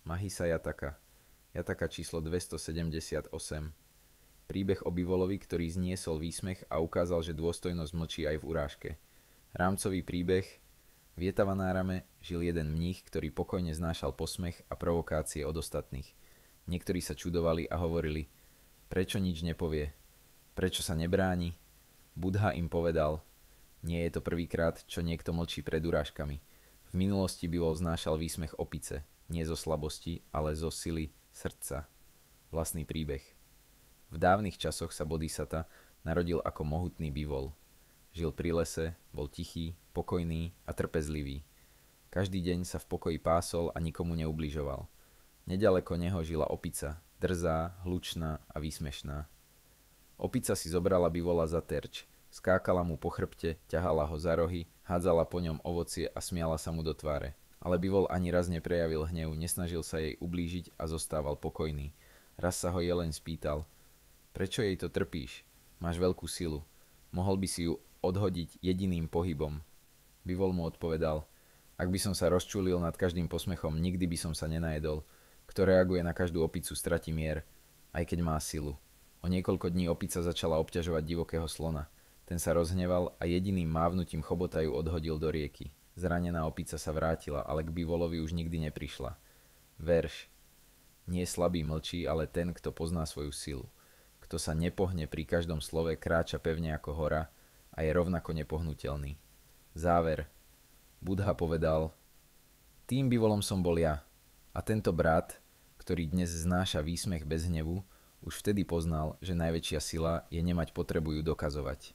Mahisa Jataka. Jataka číslo 278. Príbeh o Bivolovi, ktorý zniesol výsmech a ukázal, že dôstojnosť mlčí aj v urážke. Rámcový príbeh. V Jetavanárame žil jeden mních, ktorý pokojne znášal posmech a provokácie od ostatných. Niektorí sa čudovali a hovorili: prečo nič nepovie? Prečo sa nebráni? Buddha im povedal: nie je to prvýkrát, čo niekto mlčí pred urážkami. V minulosti Bivol znášal výsmech opice, nie zo slabosti, ale zo sily srdca. Vlastný príbeh. V dávnych časoch sa Bodhisatta narodil ako mohutný Bivol. Žil pri lese, bol tichý, pokojný a trpezlivý. Každý deň sa v pokoji pásol a nikomu neubližoval. Nedaleko neho žila opica, drzá, hlučná a výsmešná. Opica si zobrala Bivola za terč, skákala mu po chrbte, ťahala ho za rohy, hádzala po ňom ovocie a smiala sa mu do tváre. Ale Bivol ani raz neprejavil hnev, nesnažil sa jej ublížiť a zostával pokojný. Raz sa ho jeleň spýtal: prečo jej to trpíš? Máš veľkú silu. Mohol by si ju odhodiť jediným pohybom. Bivol mu odpovedal: ak by som sa rozčulil nad každým posmechom, nikdy by som sa nenajedol. Kto reaguje na každú opicu, stratí mier, aj keď má silu. O niekoľko dní opica začala obťažovať divokého slona. Ten sa rozhneval a jediným mávnutím chobota ju odhodil do rieky. Zranená opica sa vrátila, ale k Bivolovi už nikdy neprišla. Verš. Nie slabý mlčí, ale ten, kto pozná svoju silu. Kto sa nepohne pri každom slove, kráča pevne ako hora a je rovnako nepohnutelný. Záver. Buddha povedal: tým Bivolom som bol ja. A tento brat, ktorý dnes znáša výsmech bez hnevu, už vtedy poznal, že najväčšia sila je nemať potrebu ju dokazovať.